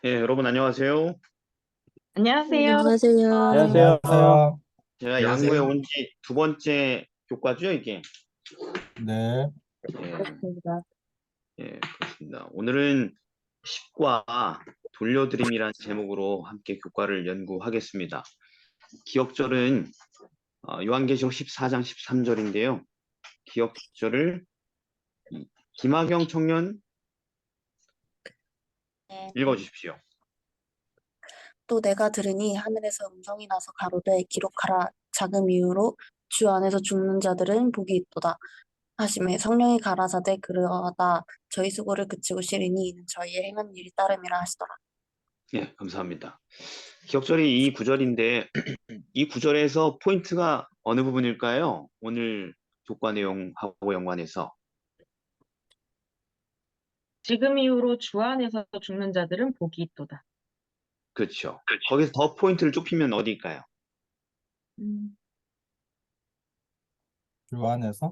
여러분 안녕하세요. 안녕하세요. 안녕하세요. 안녕하세요. 제가 양구에 안녕하세요. 온 지 두 번째 교과죠, 이게. 네, 예, 그렇습니다. 그렇습니다. 오늘은 식과 돌려드림이라는 제목으로 함께 교과를 연구하겠습니다. 기억절은 요한계시록 14장 13절인데요. 기억절을 김하경 청년 네. 읽어주십시오. 또 내가 들으니 하늘에서 음성이 나서 가로되 기록하라 작은 이유로 주 안에서 죽는 자들은 복이 있도다 하시매 성령이 가라사대 그러하다 저희 수고를 그치고 시리니 이는 저희의 행한 일이 따름이라 하시더라. 예, 감사합니다. 기억절이 이 구절인데 이 구절에서 포인트가 어느 부분일까요? 오늘 교과 내용하고 연관해서. 지금 이후로 주 안에서 죽는 자들은 복이 있도다. 그렇죠. 거기서 더 포인트를 좁히면 어디일까요? 음, 주 안에서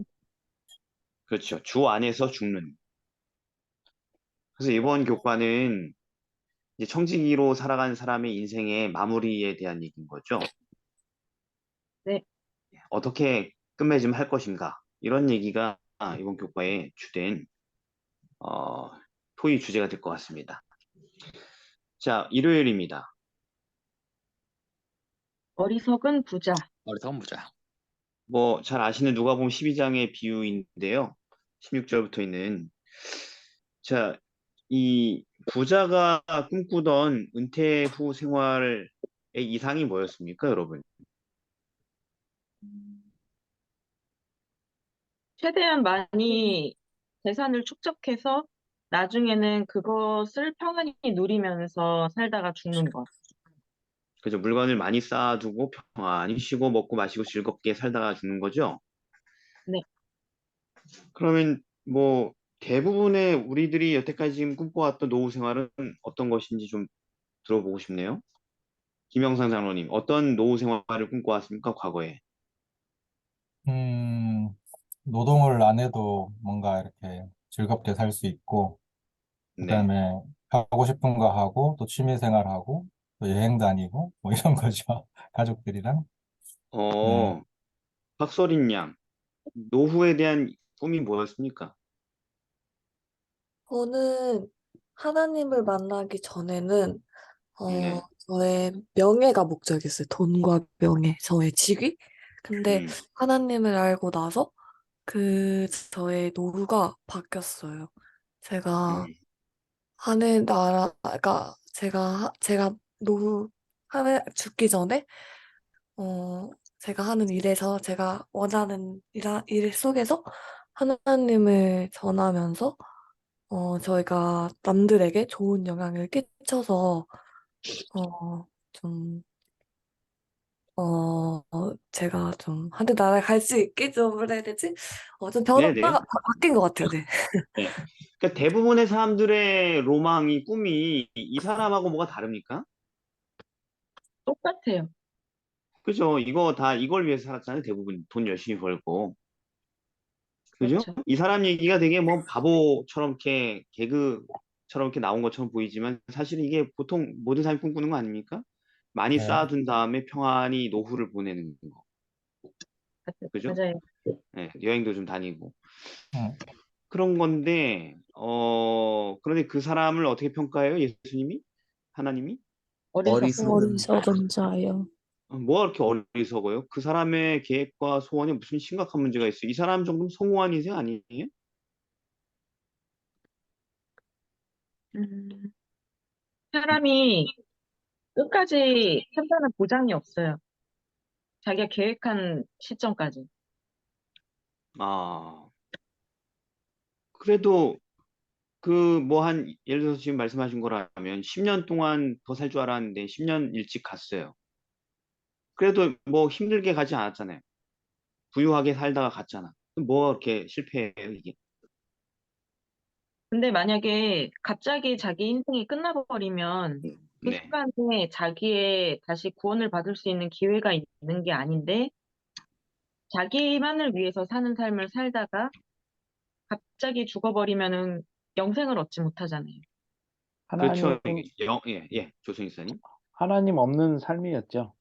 그렇죠. 주 안에서 죽는. 그래서 이번 교과는 이제 청지기로 살아간 사람의 인생의 마무리에 대한 얘기인 거죠. 네, 어떻게 끝맺음 할 것인가. 이런 얘기가 이번 교과의 주된 어, 토의 주제가 될 것 같습니다. 자, 일요일입니다. 어리석은 부자. 어리석은 부자. 뭐 잘 아시는 누가복음 12장의 비유인데요. 16절부터 있는 자, 이 부자가 꿈꾸던 은퇴 후 생활의 이상이 뭐였습니까, 여러분? 음, 최대한 많이 재산을 축적해서 나중에는 그것을 평안히 누리면서 살다가 죽는 것. 그죠? 물건을 많이 쌓아두고 평안히 쉬고 먹고 마시고 즐겁게 살다가 죽는 거죠? 네, 그러면 뭐 대부분의 우리들이 여태까지 지금 꿈꿔왔던 노후 생활은 어떤 것인지 좀 들어보고 싶네요. 김영상 장로님, 어떤 노후 생활을 꿈꿔왔습니까, 과거에? 음, 노동을 안 해도 뭔가 이렇게 즐겁게 살 수 있고, 네. 그다음에 하고 싶은 거 하고, 또 취미 생활하고, 또 여행 다니고, 뭐 이런 거죠. 가족들이랑. 네. 어, 박소린 양, 노후에 대한 꿈이 뭐였습니까? 저는 하나님을 만나기 전에는 네. 저의 명예가 목적이었어요. 돈과 명예, 저의 직위. 근데 음, 하나님을 알고 나서 저의 노후가 바뀌었어요. 제가 음, 하는 나라가 제가 노후 하는 죽기 전에 제가 하는 일에서 제가 원하는 일 속에서 하나님을 전하면서 저희가 남들에게 좋은 영향을 끼쳐서 좀 제가 좀 하늘 나라에 갈 수 있게 좀 뭐라 해야 되지? 좀 네네. 변화가 바뀐 것 같아요. 네. 네. 그러니까 대부분의 사람들의 로망이, 꿈이 이 사람하고 뭐가 다릅니까? 똑같아요. 그죠? 이거 다 이걸 위해서 살았잖아요. 대부분 돈 열심히 벌고. 그죠? 그렇죠. 이 사람 얘기가 되게 뭐 바보처럼 이렇게 개그처럼 이렇게 나온 것처럼 보이지만 사실은 이게 보통 모든 사람이 꿈꾸는 거 아닙니까? 많이 네. 쌓아둔 다음에 평안히 노후를 보내는 거. 그죠? 맞아요. 네, 여행도 좀 다니고. 음, 그런 건데, 그런데 그 사람을 어떻게 평가해요? 예수님이? 하나님이? 어리석은. 어리석은 자요. 뭐가 그렇게 어리석어요? 그 사람의 계획과 소원에 무슨 심각한 문제가 있어요? 이 사람 정도면 성공한 인생 아니에요? 음, 사람이 끝까지 한다는 보장이 없어요. 자기가 계획한 시점까지. 아, 그래도 그 뭐 한 예를 들어서 지금 말씀하신 거라면 10년 동안 더 살 줄 알았는데 10년 일찍 갔어요. 그래도 뭐 힘들게 가지 않았잖아요. 부유하게 살다가 갔잖아. 뭐 이렇게 실패해요, 이게. 근데 만약에 갑자기 자기 인생이 끝나버리면 그 네. 순간에 자기의 다시 구원을 받을 수 있는 기회가 있는 게 아닌데 자기만을 위해서 사는 삶을 살다가 갑자기 죽어버리면은 영생을 얻지 못하잖아요. 그렇죠. 하나님, 조승희 사님. 하나님 없는 삶이었죠.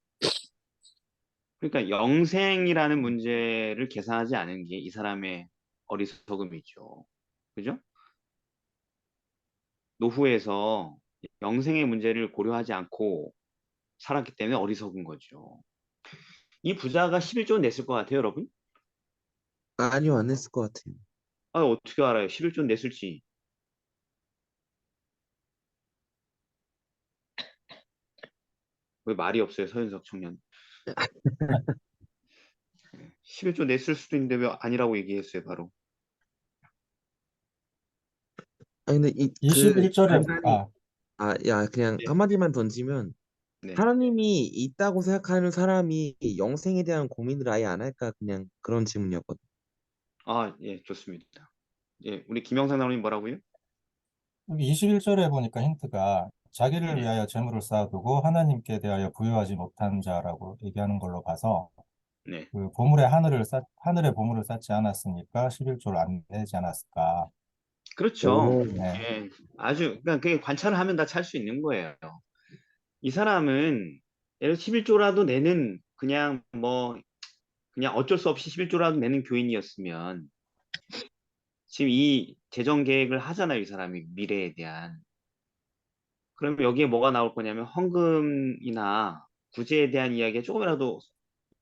그러니까 영생이라는 문제를 계산하지 않은 게 이 사람의 어리석음이죠. 그죠? 노후에서 영생의 문제를 고려하지 않고 살았기 때문에 어리석은 거죠. 이 부자가 11조 원 냈을 것 같아요, 여러분? 아니요, 안 했을 것 같아요. 아, 어떻게 알아요? 11조 원 냈을지. 왜 말이 없어요, 서윤석 청년? 11조 냈을 수도 있는데 왜 아니라고 얘기했어요, 바로. 아니, 근데 그 21절에, 간단히, 야, 그냥 네. 한마디만 던지면, 네. 하나님이 있다고 생각하는 사람이 영생에 대한 고민을 아예 안 할까? 그냥 그런 질문이었거든. 아, 예, 좋습니다. 예, 우리 김영상 나무님 뭐라고요? 여기 21절에 보니까 힌트가 자기를 네. 위하여 재물을 쌓아두고 하나님께 대하여 부여하지 못한 자라고 얘기하는 걸로 봐서 네. 그 하늘에 보물을 쌓지 않았으니까 11조를 안 내지 않았을까. 그렇죠. 오, 네. 예, 아주, 그러니까 그게 관찰을 하면 다 찰 수 있는 거예요. 이 사람은 예를 11조라도 내는 그냥 어쩔 수 없이 11조라도 내는 교인이었으면 지금 이 재정 계획을 하잖아요, 이 사람이 미래에 대한. 그러면 여기에 뭐가 나올 거냐면 헌금이나 구제에 대한 이야기가 조금이라도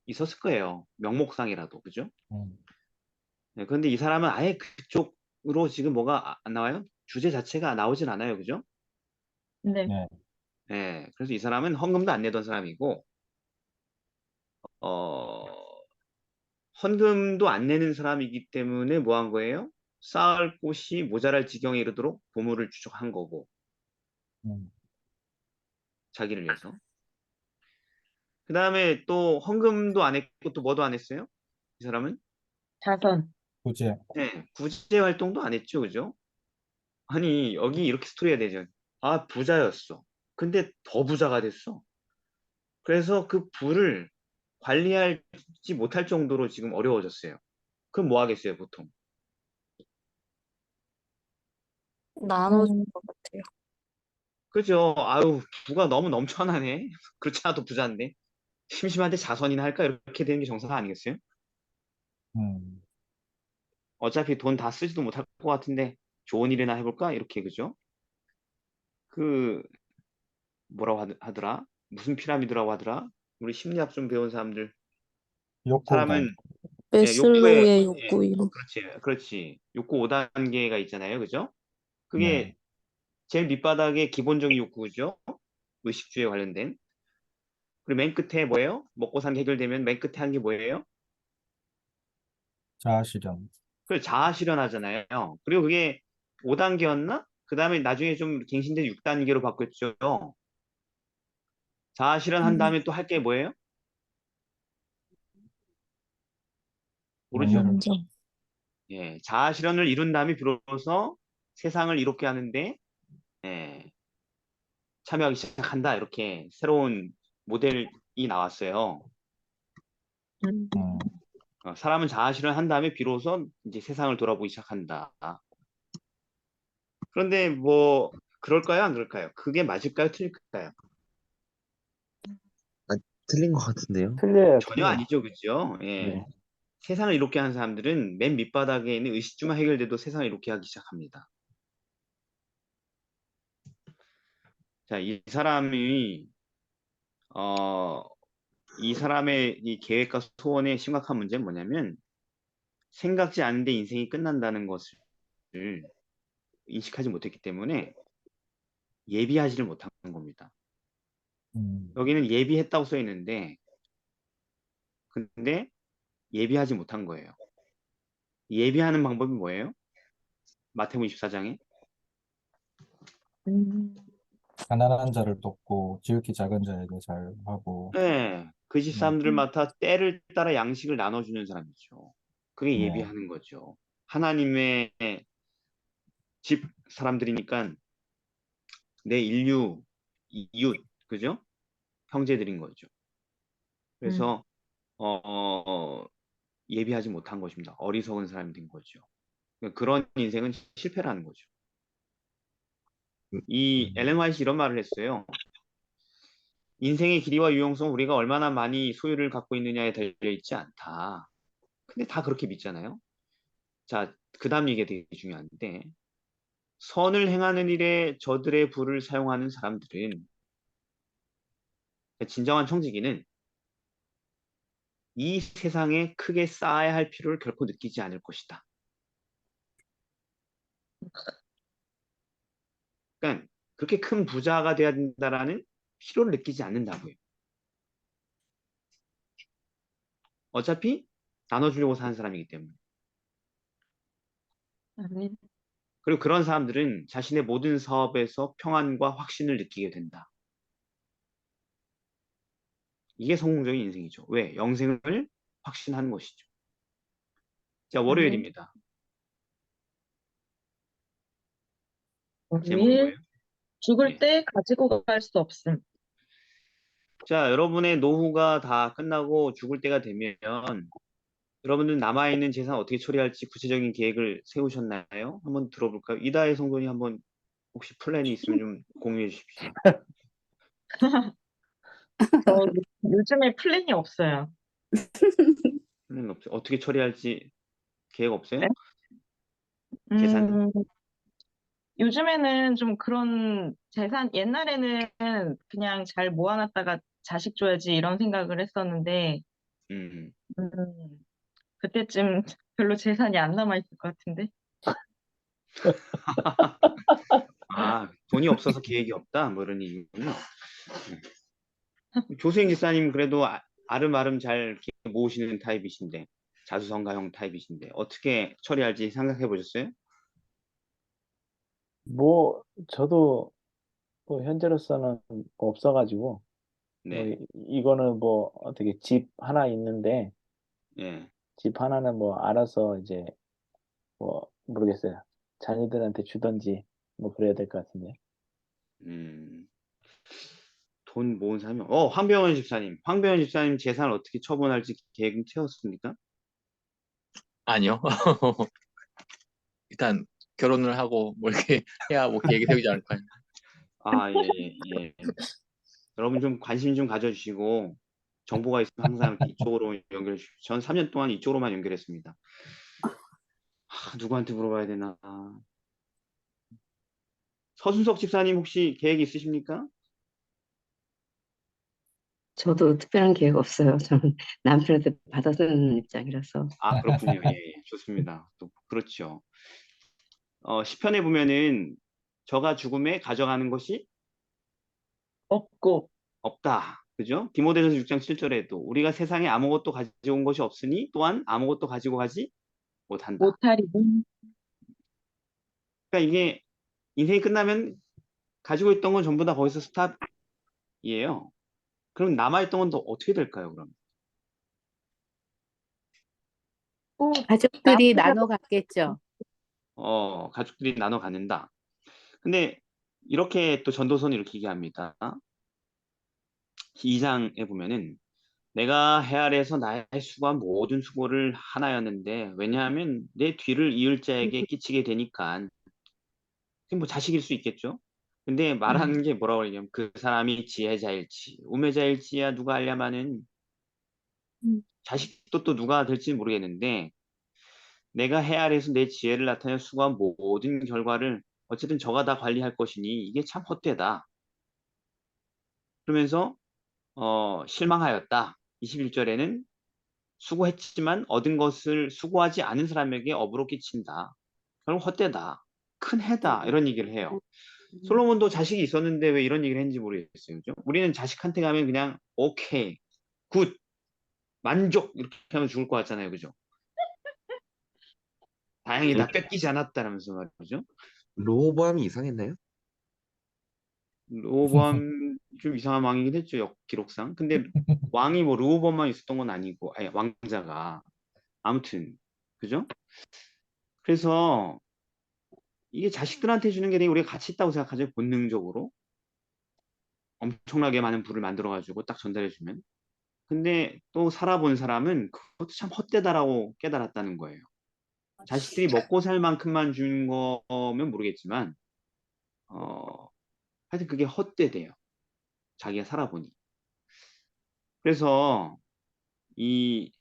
있었을 거예요. 명목상이라도, 그죠? 음, 네, 그런데 이 사람은 아예 그쪽으로 지금 뭐가 안 나와요? 주제 자체가 나오진 않아요, 그죠? 네. 네. 네, 그래서 이 사람은 헌금도 안 내던 사람이고, 어, 헌금도 안 내는 사람이기 때문에 뭐 한 거예요? 쌓을 곳이 모자랄 지경에 이르도록 보물을 추적한 거고, 음, 자기를 위해서. 그 다음에 또 헌금도 안 했고 또 뭐도 안 했어요? 이 사람은? 자선. 구제. 네, 구제 활동도 안 했죠, 그죠? 아니, 여기 이렇게 스토리가 되죠. 아, 부자였어. 근데 더 부자가 됐어. 그래서 그 부를 관리하지 못할 정도로 지금 어려워졌어요. 그럼 뭐 하겠어요, 보통? 나눠줄 음, 것 같아요. 그죠? 아유, 부가 너무 넘쳐나네. 그렇지 않아도 부자인데. 심심한데 자선이나 할까? 이렇게 되는 게 정상 아니겠어요? 음, 어차피 돈 다 쓰지도 못할 것 같은데 좋은 일이나 해볼까? 이렇게, 그죠? 그, 뭐라고 하더라? 무슨 피라미드라고 하더라? 우리 심리학 좀 배운 사람들. 욕구단. 사람은 욕구에, 메슬로우의 욕구 이론. 그렇지, 그렇지. 욕구 5단계가 있잖아요. 그죠? 네. 그게 제일 밑바닥의 기본적인 욕구죠. 의식주에 관련된. 그리고 맨 끝에 뭐예요? 먹고 사는 게 해결되면 맨 끝에 한 게 뭐예요? 자아실현. 그 자아 실현하잖아요. 그리고 그게 5단계였나? 그 다음에 나중에 좀 갱신된 6단계로 바뀌었죠. 자아 실현한 음, 다음에 또 할 게 뭐예요? 모르죠? 명예를. 인정. 예, 자아 실현을 이룬 다음에 비로소 세상을 이롭게 하는데 예, 참여하기 시작한다. 이렇게 새로운 모델이 나왔어요. 음, 음, 사람은 자아 실현한 다음에 비로소 이제 세상을 돌아보기 시작한다. 그런데 뭐 그럴까요? 안 그럴까요? 그게 맞을까요? 틀릴까요? 아, 틀린 것 같은데요? 틀려요, 전혀 틀려. 아니죠, 그죠? 예. 네. 세상을 이롭게 하는 사람들은 맨 밑바닥에 있는 의식주만 해결돼도 세상을 이롭게 하기 시작합니다. 자, 어, 이 사람의 이 계획과 소원의 심각한 문제는 뭐냐면 생각지 않은데 인생이 끝난다는 것을 인식하지 못했기 때문에 예비하지를 못한 겁니다. 음, 여기는 예비했다고 써 있는데 근데 예비하지 못한 거예요. 예비하는 방법이 뭐예요? 마태복음 24장에 음, 가난한 자를 돕고 지극히 작은 자에게 잘하고. 네, 그 집 네. 사람들마다 때를 따라 양식을 나눠주는 사람이죠. 그게 네. 예비하는 거죠. 하나님의 집 사람들이니까 내 인류, 이웃, 그죠? 형제들인 거죠. 음. 그래서 예비하지 못한 것입니다. 어리석은 사람이 된 거죠. 그러니까 그런 인생은 실패라는 거죠. 이 엘렌 화이트 이런 말을 했어요. 인생의 길이와 유용성은 우리가 얼마나 많이 소유를 갖고 있느냐에 달려 있지 않다. 근데 다 그렇게 믿잖아요. 자, 그 다음 얘기가 되게 중요한데, 선을 행하는 일에 저들의 부를 사용하는 사람들은, 진정한 청지기는 이 세상에 크게 쌓아야 할 필요를 결코 느끼지 않을 것이다. 그러니까 그렇게 큰 부자가 돼야 된다라는 필요를 느끼지 않는다고요. 어차피 나눠주려고 사는 사람이기 때문에. 아멘. 그리고 그런 사람들은 자신의 모든 사업에서 평안과 확신을 느끼게 된다. 이게 성공적인 인생이죠. 왜? 영생을 확신하는 것이죠. 자, 아멘. 월요일입니다. 제목이 우리 뭐예요? 죽을 예. 때 가지고 갈 수 없음. 자, 여러분의 노후가 다 끝나고 죽을 때가 되면 여러분들 남아있는 재산 어떻게 처리할지 구체적인 계획을 세우셨나요? 한번 들어볼까요? 이다혜 성도님 한번 혹시 플랜이 있으면 좀 공유해 주십시오. 요즘에 플랜이 없어요. 플랜 없어요? 어떻게 처리할지 계획 없어요? 네? 재산? 음, 요즘에는 좀 그런 재산, 옛날에는 그냥 잘 모아놨다가 자식 줘야지 이런 생각을 했었는데, 음. 음, 그때쯤 별로 재산이 안 남아있을 것 같은데. 아, 돈이 없어서 계획이 없다? 뭐 이런 얘기군요. 조수행 집사님 그래도 아름아름 잘 이렇게 모으시는 타입이신데, 자수성가형 타입이신데, 어떻게 처리할지 생각해 보셨어요? 뭐, 저도 뭐 현재로서는 없어가지고, 뭐, 네, 이거는 뭐, 어떻게 집 하나 있는데, 예. 집 하나는 뭐, 알아서 이제, 뭐, 모르겠어요. 자녀들한테 주던지, 뭐, 그래야 될 것 같은데. 음, 돈 모은 사람이, 황병원 집사님. 황병원 집사님 재산 어떻게 처분할지 계획은 세웠습니까? 아니요. 일단 결혼을 하고 뭐 이렇게 해야 뭐 계획이 세우지 않을까요? 아, 예, 예, 예. 여러분 좀 관심 좀 가져주시고, 정보가 있으면 항상 이렇게 이쪽으로 연결해 주십시오. 전 3년 동안 이쪽으로만 연결했습니다. 누구한테 물어봐야 되나. 서순석 집사님 혹시 계획 있으십니까? 저도 특별한 계획 없어요. 저는 남편한테 받아 쓰는 입장이라서. 아, 그렇군요. 예, 예. 좋습니다. 또, 그렇죠. 시편에 보면은, 저가 죽음에 가져가는 것이 없고, 없다. 그죠? 디모데전서 6장 7절에도 우리가 세상에 아무것도 가져온 것이 없으니 또한 아무것도 가지고 가지 못한다. 모타리는, 그러니까 이게 인생이 끝나면 가지고 있던 건 전부 다 거기서 스탑이에요. 그럼 남아있던 건 또 어떻게 될까요, 그럼? 또, 가족들이 남은 나눠 갖겠죠. 가족들이 나눠 갖는다. 근데 이렇게 또 전도서는 이렇게 얘기합니다. 2장에 보면은 내가 해 아래에서 나의 수고한 모든 수고를 하나였는데 왜냐하면 내 뒤를 이을 자에게 끼치게 되니까 뭐 자식일 수 있겠죠. 근데 말하는 게 뭐라고 하냐면 그 사람이 지혜자일지 우매자일지야 누가 알려면은 자식도 또 누가 될지는 모르겠는데 내가 해 아래에서 내 지혜를 나타내 수고한 모든 결과를 어쨌든 저가 다 관리할 것이니 이게 참 헛되다. 그러면서 실망하였다. 21절에는 수고했지만 얻은 것을 수고하지 않은 사람에게 업으로 끼친다. 결국 헛되다. 큰 해다. 이런 얘기를 해요. 솔로몬도 자식이 있었는데 왜 이런 얘기를 했는지 모르겠어요. 그죠? 우리는 자식한테 가면 그냥 오케이, 굿, 만족 이렇게 하면 죽을 것 같잖아요. 그죠? 다행이다. 뺏기지 않았다라면서 말이죠. 로보암이 이상했나요? 르호보암 좀 이상한 왕이긴 했죠. 기록상. 근데 왕이 뭐 르호보암만 있었던 건 아니고, 아니, 왕자가. 아무튼, 그죠? 그래서 이게 자식들한테 주는 게 되게 우리가 가치 있다고 생각하죠. 본능적으로. 엄청나게 많은 부를 만들어가지고 딱 전달해주면. 근데 또 살아본 사람은 그것도 참 헛되다라고 깨달았다는 거예요. 자식들이 먹고 살 만큼만 준 거면 모르겠지만 하여튼 그게 헛되대요. 자기가 살아보니. 그래서 이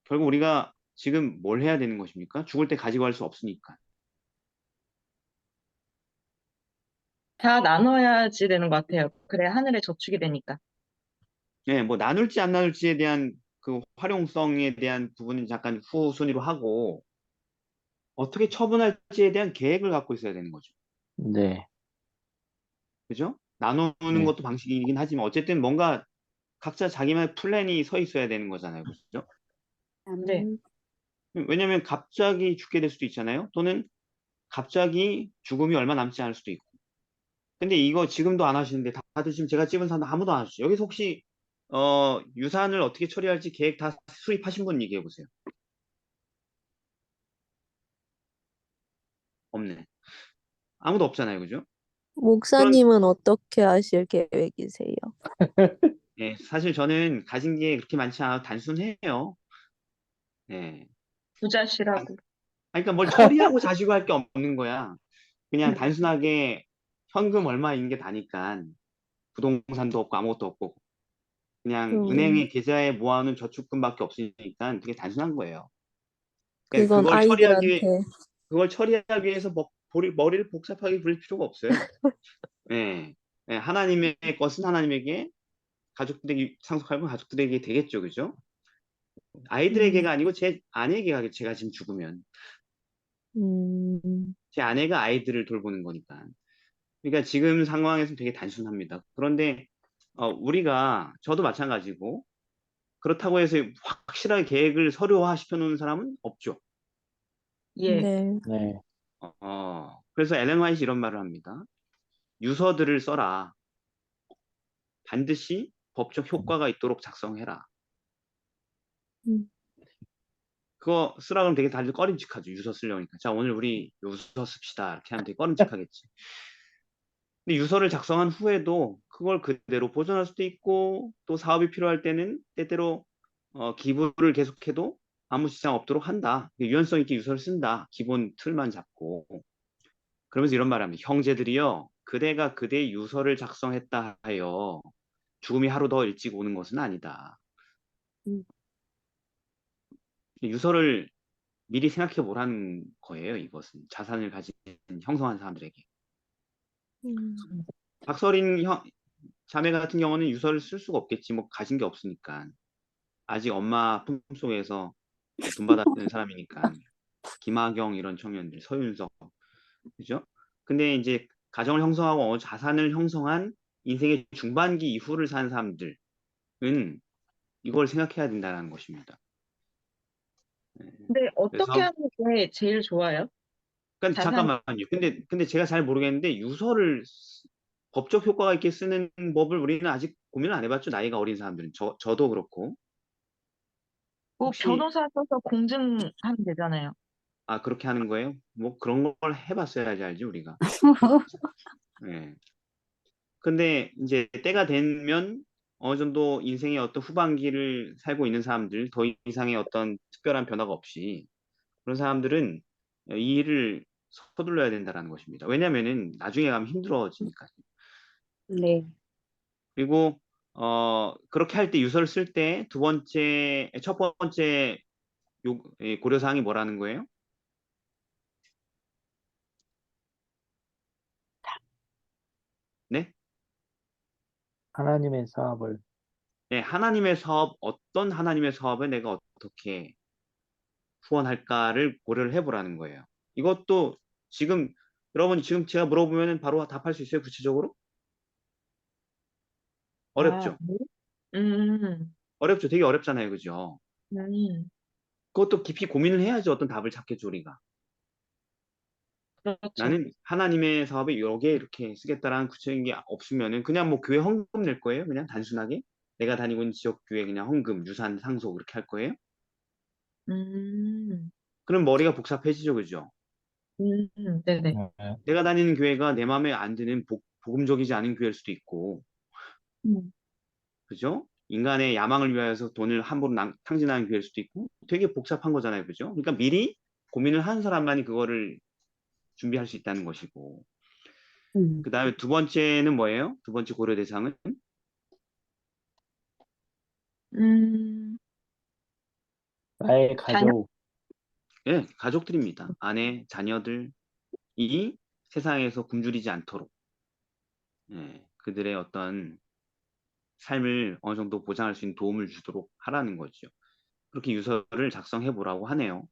결국 우리가 지금 뭘 해야 되는 것입니까? 죽을 때 가지고 갈 수 없으니까. 다 나눠야지 되는 것 같아요. 그래야 하늘에 저축이 되니까. 네, 뭐 나눌지 안 나눌지에 대한 그 활용성에 대한 부분은 잠깐 후순위로 하고 어떻게 처분할지에 대한 계획을 갖고 있어야 되는 거죠. 네, 그죠? 나누는 네, 것도 방식이긴 하지만 어쨌든 뭔가 각자 자기만의 플랜이 서 있어야 되는 거잖아요. 그죠? 네. 왜냐면 갑자기 죽게 될 수도 있잖아요. 또는 갑자기 죽음이 얼마 남지 않을 수도 있고. 근데 이거 지금도 안 하시는데 다들 지금 제가 찍은 사람 아무도 안 하시죠. 여기서 혹시 유산을 어떻게 처리할지 계획 다 수립하신 분 얘기해 보세요. 없네. 아무도 없잖아요. 그죠? 그런 목사님은 어떻게 하실 계획이세요? 예, 사실 저는 가진 게 그렇게 많지 않아 단순해요. 예. 부자시라고. 그러니까 뭘 처리하고 자시고 할 게 없는 거야. 그냥 단순하게 현금 얼마 있는 게 다니까 부동산도 없고 아무것도 없고 그냥 음, 은행에 계좌에 모아놓은 저축금밖에 없으니까 되게 단순한 거예요. 그러니까 그건 아이들한테. 그걸 처리하기 위해서 머리를 복잡하게 굴릴 필요가 없어요. 예. 예, 하나님의 것은 하나님에게 가족들에게 상속하면 가족들에게 되겠죠, 그죠? 음, 아이들에게가 아니고 제 아내에게 가겠죠. 제가 지금 죽으면 음, 제 아내가 아이들을 돌보는 거니까. 그러니까 지금 상황에서는 되게 단순합니다. 그런데 우리가 저도 마찬가지고 그렇다고 해서 확실하게 계획을 서류화 시켜놓는 사람은 없죠. 예. 네. 네. 그래서 엘렌 화이트 이런 말을 합니다. 유서들을 써라. 반드시 법적 효과가 있도록 작성해라. 음, 그거 쓰라 그러면 되게 다들 꺼림칙하죠. 유서 쓰려니까. 자, 오늘 우리 유서 씁시다. 이렇게 하면 되게 꺼림칙하겠지. 근데 유서를 작성한 후에도 그걸 그대로 보존할 수도 있고 또 사업이 필요할 때는 때때로 기부를 계속해도 아무 지장 없도록 한다. 유연성 있게 유서를 쓴다. 기본 틀만 잡고. 그러면서 이런 말을 합니다. 형제들이여, 그대가 그대의 유서를 작성했다 하여 죽음이 하루 더 일찍 오는 것은 아니다. 음, 유서를 미리 생각해 보라는 거예요. 이것은 자산을 가진 형성한 사람들에게. 음, 박서린 자매 같은 경우는 유서를 쓸 수가 없겠지. 뭐 가진 게 없으니까. 아직 엄마 품속에서 돈 받아 쓰는 사람이니까. 김하경 이런 청년들, 서윤석, 그죠? 근데 이제 가정을 형성하고 자산을 형성한 인생의 중반기 이후를 산 사람들은 이걸 생각해야 된다는 것입니다. 네. 근데 어떻게 그래서 하는 게 제일 좋아요? 그러니까 자산, 잠깐만요. 근데 제가 잘 모르겠는데 유서를 법적 효과가 있게 쓰는 법을 우리는 아직 고민을 안 해봤죠. 나이가 어린 사람들은 저도 그렇고 뭐 혹시 변호사 써서 공증하면 되잖아요. 그렇게 하는 거예요? 뭐 그런 걸 해봤어야지 알지 우리가. 네. 근데 이제 때가 되면 어느 정도 인생의 어떤 후반기를 살고 있는 사람들, 더 이상의 어떤 특별한 변화가 없이 그런 사람들은 이 일을 서둘러야 된다는 것입니다. 왜냐면은 나중에 가면 힘들어지니까. 네. 그리고 그렇게 할 때 유서를 쓸 때 첫 번째 고려 사항이 뭐라는 거예요? 네? 하나님의 사업을, 네, 어떤 하나님의 사업을 내가 어떻게 후원할까를 고려를 해보라는 거예요. 이것도 지금 여러분 지금 제가 물어보면 바로 답할 수 있어요? 구체적으로? 아, 어렵죠? 네? 음, 어렵죠? 되게 어렵잖아요. 그죠? 음, 그것도 깊이 고민을 해야지 어떤 답을 찾겠죠, 우리가. 그렇죠. 나는 하나님의 사업에 여기에 이렇게 쓰겠다라는 구체적인 게 없으면은 그냥 뭐 교회 헌금 낼 거예요? 그냥 단순하게? 내가 다니고 있는 지역 교회 그냥 헌금, 유산, 상속 이렇게 할 거예요? 음, 그럼 머리가 복잡해지죠, 그죠? 네네. 네. 내가 다니는 교회가 내 마음에 안 드는 복음적이지 않은 교회일 수도 있고, 음, 그죠? 인간의 야망을 위하여서 돈을 함부로 탕진하는 교회일 수도 있고, 되게 복잡한 거잖아요, 그죠? 그러니까 미리 고민을 하는 사람만이 그거를 준비할 수 있다는 것이고, 그 다음에 두 번째는 뭐예요? 두 번째 고려 대상은? 음, 나의 자녀? 가족, 예, 가족들입니다. 아내, 자녀들이 세상에서 굶주리지 않도록 예, 그들의 어떤 삶을 어느 정도 보장할 수 있는 도움을 주도록 하라는 거죠. 그렇게 유서를 작성해 보라고 하네요.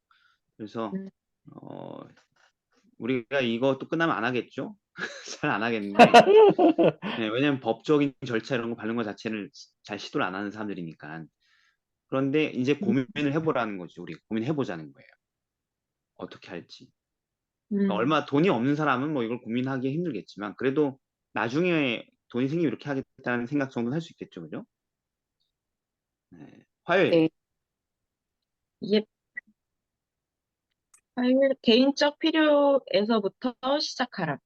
그래서 음, 어, 우리가 이것도 끝나면 안 하겠죠? 잘 안 하겠는데 예, 왜냐면 법적인 절차 이런 거 밟는 것 자체를 잘 시도를 안 하는 사람들이니까. 그런데 이제 고민을 해보라는 거죠. 우리가 고민해보자는 거예요. 어떻게 할지. 그러니까 음, 얼마 돈이 없는 사람은 뭐 이걸 고민하기 힘들겠지만 그래도 나중에 돈이 생기면 이렇게 하겠다는 생각 정도는 할 수 있겠죠. 그죠? 네. 화요일. 네. 예, 개인적 필요에서부터 시작하라.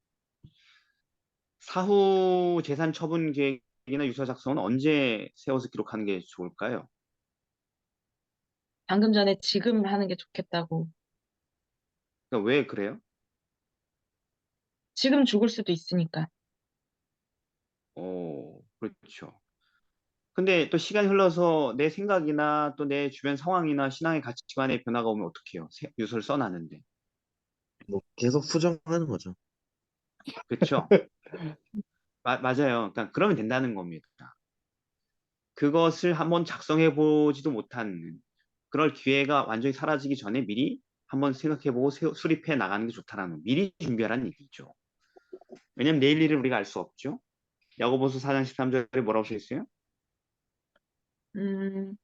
사후 재산 처분 계획이나 유서 작성은 언제 세워서 기록하는 게 좋을까요? 방금 전에 지금 하는 게 좋겠다고. 그러니까 왜 그래요? 지금 죽을 수도 있으니까. 그렇죠. 근데 또 시간이 흘러서 내 생각이나 또 내 주변 상황이나 신앙의 가치관의 변화가 오면 어떡해요? 유서를 써놨는데. 뭐 계속 수정하는 거죠. 그렇죠? 맞아요. 그러니까 그러면 된다는 겁니다. 그것을 한번 작성해 보지도 못한 그럴 기회가 완전히 사라지기 전에 미리 한번 생각해보고 수립해 나가는 게 좋다라는 미리 준비하라는 얘기죠. 왜냐면 내일 일을 우리가 알 수 없죠. 야고보서 4장 13절에 뭐라고 써 있어요? 음,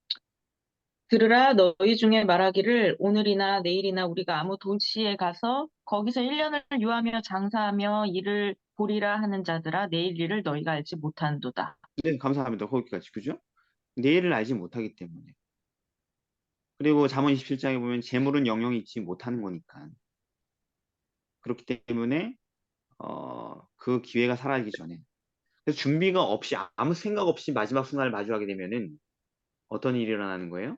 들으라 너희 중에 말하기를 오늘이나 내일이나 우리가 아무 도시에 가서 거기서 1년을 유하며 장사하며 일을 보리라 하는 자들아 내일 일을 너희가 알지 못한도다. 네, 감사합니다. 거기까지. 그죠? 내일을 알지 못하기 때문에. 그리고 잠언 27장에 보면 재물은 영영이 있지 못하는 거니까. 그렇기 때문에 그 기회가 사라지기 전에. 그래서 준비가 없이 아무 생각 없이 마지막 순간을 마주하게 되면은 어떤 일이 일어나는 거예요?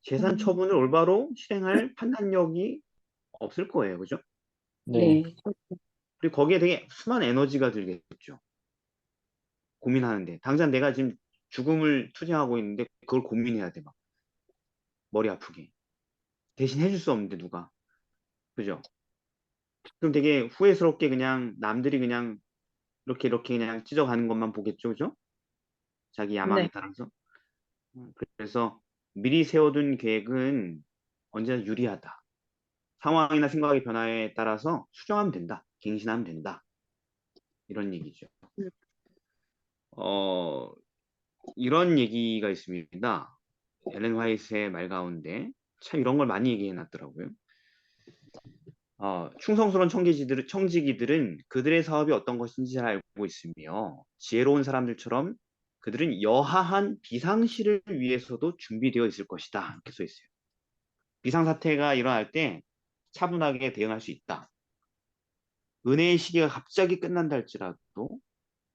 재산 음, 처분을 올바로 실행할 판단력이 없을 거예요. 그죠? 네, 네. 그리고 거기에 되게 수많은 에너지가 들겠죠. 고민하는데. 당장 내가 지금 죽음을 투쟁하고 있는데 그걸 고민해야 돼. 막. 머리 아프게. 대신 해줄 수 없는데 누가. 그죠? 그럼 되게 후회스럽게 그냥 남들이 그냥 이렇게 그냥 찢어가는 것만 보겠죠. 그죠? 자기 야망에 네. 따라서. 그래서 미리 세워둔 계획은 언제나 유리하다. 상황이나 생각의 변화에 따라서 수정하면 된다. 갱신하면 된다. 이런 얘기죠. 음, 어, 이런 얘기가 있습니다. 엘렌 화이트의 말 가운데 참 이런 걸 많이 얘기해 놨더라고요. 충성스러운 청지기들은 그들의 사업이 어떤 것인지 잘 알고 있으며 지혜로운 사람들처럼 그들은 여하한 비상시를 위해서도 준비되어 있을 것이다. 이렇게 써 있어요. 비상사태가 일어날 때 차분하게 대응할 수 있다. 은혜의 시기가 갑자기 끝난다 할지라도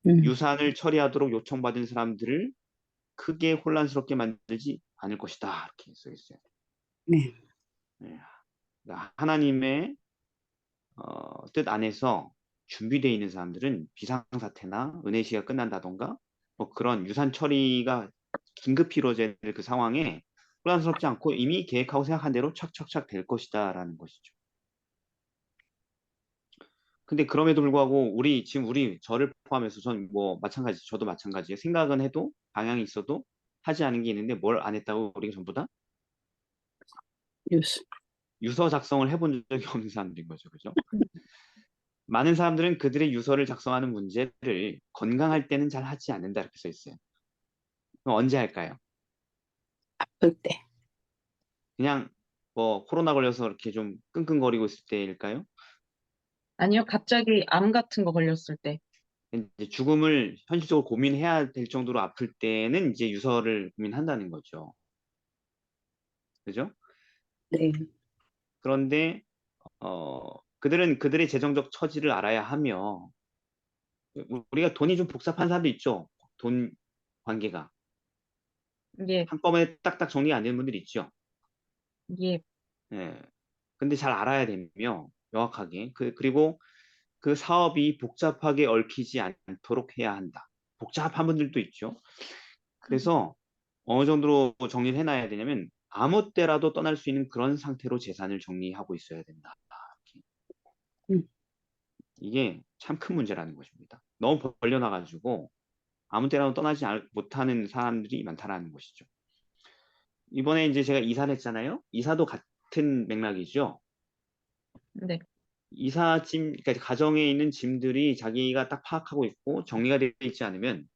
음, 유산을 처리하도록 요청받은 사람들을 크게 혼란스럽게 만들지 않을 것이다. 이렇게 써 있어요. 네. 네. 그러니까 하나님의 뜻 안에서 준비되어 있는 사람들은 비상사태나 은혜 시가 끝난다던가 뭐 그런 유산 처리가 긴급히 이루어져야 될 그 상황에 혼란스럽지 않고 이미 계획하고 생각한 대로 착착착 될 것이다라는 것이죠. 근데 그럼에도 불구하고 우리 저를 포함해서 전 뭐 마찬가지 저도 마찬가지예요. 생각은 해도 방향이 있어도 하지 않은 게 있는데 뭘 안 했다고 우리가 전부 다 뉴스. 유서 작성을 해본 적이 없는 사람들인 거죠. 그죠? 많은 사람들은 그들의 유서를 작성하는 문제를 건강할 때는 잘 하지 않는다 이렇게 써 있어요. 그럼 언제 할까요? 아플 때. 그냥 뭐 코로나 걸려서 이렇게 좀 끙끙거리고 있을 때일까요? 아니요, 갑자기 암 같은 거 걸렸을 때. 이제 죽음을 현실적으로 고민해야 될 정도로 아플 때는 이제 유서를 고민한다는 거죠. 그죠? 네. 그런데 그들은 그들의 재정적 처지를 알아야 하며 우리가 돈이 좀 복잡한 사람도 있죠. 돈 관계가 예, 한꺼번에 딱딱 정리가 안 되는 분들이 있죠. 예, 예. 근데 잘 알아야 되며 명확하게. 그리고 그 사업이 복잡하게 얽히지 않도록 해야 한다. 복잡한 분들도 있죠. 그래서 어느 정도로 정리를 해놔야 되냐면 아무 때라도 떠날 수 있는 그런 상태로 재산을 정리하고 있어야 된다. 음. 이게 참 큰 문제라는 것입니다. 너무 벌려놔가지고 아무 때라도 떠나지 못하는 사람들이 많다라는 것이죠. 이번에 이제 제가 이사를 했잖아요. 이사도 같은 맥락이죠. 네. 이사짐, 그러니까 가정에 있는 짐들이 자기가 딱 파악하고 있고 정리가 되어 있지 않으면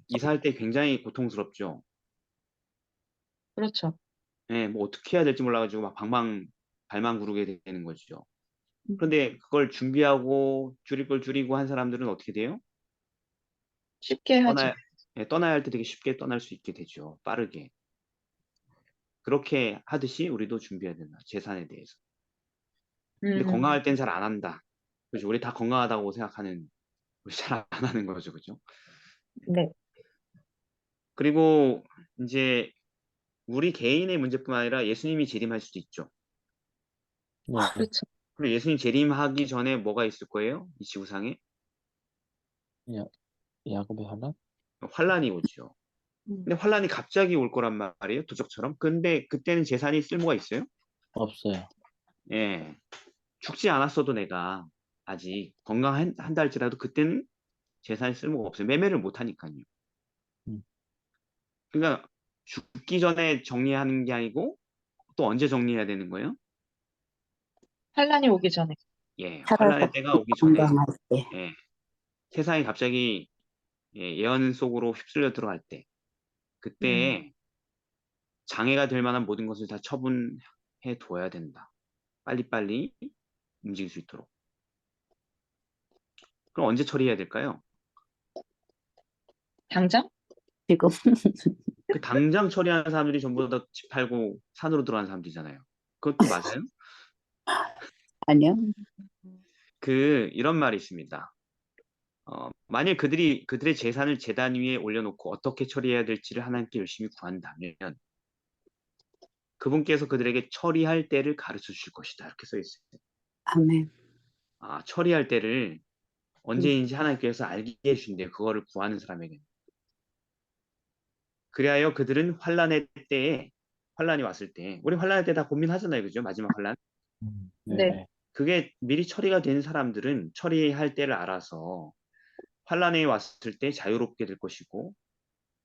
이사할 때 굉장히 고통스럽죠. 그렇죠. 예, 뭐 어떻게 해야 될지 몰라가지고 막 발만 구르게 되는 거죠. 그런데 그걸 준비하고 줄일 걸 줄이고 한 사람들은 어떻게 돼요? 쉽게 하죠. 떠나야 할 때 되게 쉽게 떠날 수 있게 되죠. 빠르게. 그렇게 하듯이 우리도 준비해야 된다. 재산에 대해서. 근데 건강할 땐 잘 안 한다. 그죠? 우리 다 건강하다고 생각하는, 우리 잘 안 하는 거죠. 그죠? 네. 그리고 이제 우리 개인의 문제뿐만 아니라 예수님이 재림할 수도 있죠. 네. 그렇죠. 그리고 예수님 재림하기 전에 뭐가 있을 거예요? 이 지구상에? 야곱의 환란? 환란이 오죠. 근데 환란이 갑자기 올 거란 말이에요. 도적처럼. 근데 그때는 재산이 쓸모가 있어요? 없어요. 예. 죽지 않았어도 내가 아직 건강한다 할지라도 그때는 재산이 쓸모가 없어요. 매매를 못 하니까요. 음. 그러니까 죽기 전에 정리하는 게 아니고 또 언제 정리해야 되는 거예요? 환란이 오기 전에. 예, 살아서 환란의 때가 오기 전에 건강할 때. 예, 세상이 갑자기 예언 속으로 휩쓸려 들어갈 때 그때 장애가 될 만한 모든 것을 다 처분해 둬야 된다. 빨리빨리 움직일 수 있도록. 그럼 언제 처리해야 될까요? 당장? 지금 그 당장 처리하는 사람들이 전부 다 집 팔고 산으로 들어간 사람들이잖아요. 그것도 맞아요? 아니요. 이런 말이 있습니다. 만일 그들의 재산을 제단 위에 올려놓고 어떻게 처리해야 될지를 하나님께 열심히 구한다면 그분께서 그들에게 처리할 때를 가르쳐 주실 것이다. 이렇게 써 있어요. 아멘. 처리할 때를 언제인지 하나님께서 알게 해주신대요. 그거를 구하는 사람에게. 그리하여 그들은 환란이 왔을 때, 우리 환란할 때 다 고민하잖아요. 그죠? 마지막 환란. 네. 네. 그게 미리 처리가 된 사람들은 처리할 때를 알아서 환란이 왔을 때 자유롭게 될 것이고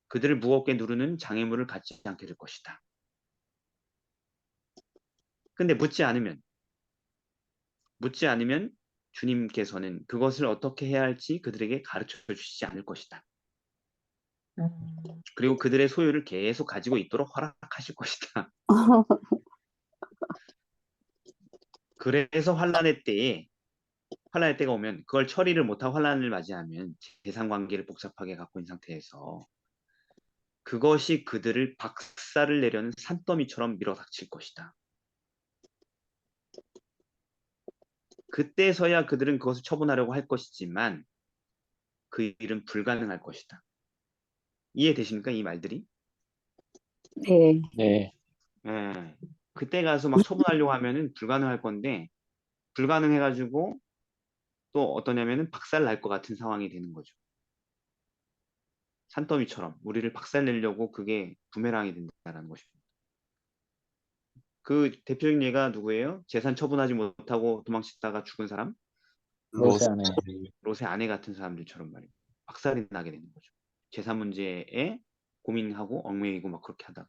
그들을 무겁게 누르는 장애물을 갖지 않게 될 것이다. 근데 묻지 않으면 주님께서는 그것을 어떻게 해야 할지 그들에게 가르쳐 주시지 않을 것이다. 그리고 그들의 소유를 계속 가지고 있도록 허락하실 것이다. 그래서 환란의 때가 오면 그걸 처리를 못하고 환란을 맞이하면 재산 관계를 복잡하게 갖고 있는 상태에서 그것이 그들을 박살을 내려는 산더미처럼 밀어닥칠 것이다. 그때서야 그들은 그것을 처분하려고 할 것이지만 그 일은 불가능할 것이다. 이해되십니까? 이 말들이? 네. 네. 예. 그때 가서 막 처분하려고 하면은 불가능할 건데 불가능해가지고 또 어떠냐면은 박살 날 것 같은 상황이 되는 거죠. 산더미처럼 우리를 박살 내려고 그게 부메랑이 된다는 것입니다. 그 대표적인 예가 누구예요? 재산 처분하지 못하고 도망치다가 죽은 사람? 롯의 아내. 롯의 아내 같은 사람들처럼 말이에요. 박살이 나게 되는 거죠. 재산 문제에 고민하고 얽매이고 막 그렇게 하다가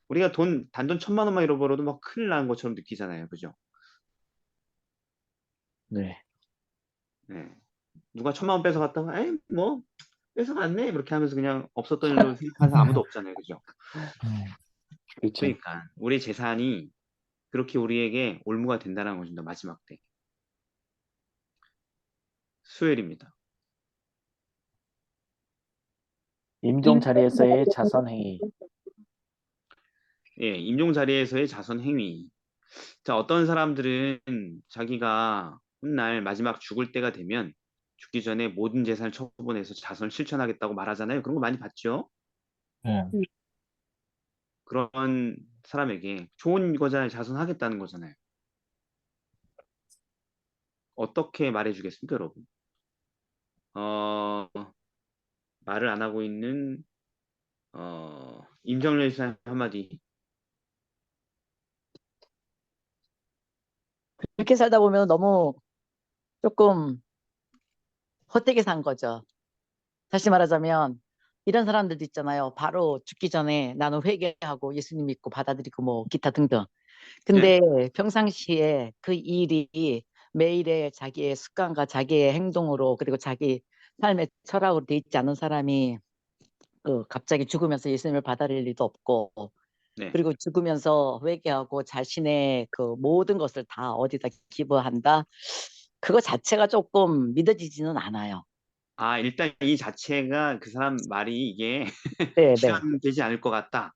우리가 단돈 1,000만 원만 잃어버려도 막 큰일 나는 것처럼 느끼잖아요. 그죠? 네. 네. 누가 1,000만 원 뺏어갔다가 에이 뭐 뺏어갔네 그렇게 하면서 그냥 없었던 일로 생각하는 사람 아무도 없잖아요. 그죠? 그렇죠. 그러니까 우리 재산이 그렇게 우리에게 올무가 된다는 것입니다. 마지막 때. 수요일입니다. 임종 자리에서의 자선 행위. 예, 임종 자리에서의 자선 행위. 자, 어떤 사람들은 자기가 훗날 마지막 죽을 때가 되면 죽기 전에 모든 재산을 처분해서 자선을 실천하겠다고 말하잖아요. 그런 거 많이 봤죠? 네. 그런 사람에게 좋은 거잖아요. 자선하겠다는 거잖아요. 어떻게 말해주겠습니까, 여러분? 말을 안 하고 있는 임정열 사님 한마디. 그렇게 살다 보면 너무 조금 헛되게 산 거죠. 다시 말하자면 이런 사람들도 있잖아요. 바로 죽기 전에 나는 회개하고 예수님 믿고 받아들이고 뭐 기타 등등. 네, 근데 평상시에 그 일이 매일의 자기의 습관과 자기의 행동으로 그리고 자기 삶의 철학으로 돼 있지 않은 사람이 갑자기 죽으면서 예수님을 받아들일 리도 없고 네. 그리고 죽으면서 회개하고 자신의 그 모든 것을 다 어디다 기부한다. 그거 자체가 조금 믿어지지는 않아요. 일단 이 자체가 그 사람 말이 이게 네, 네. 실현되지 않을 것 같다.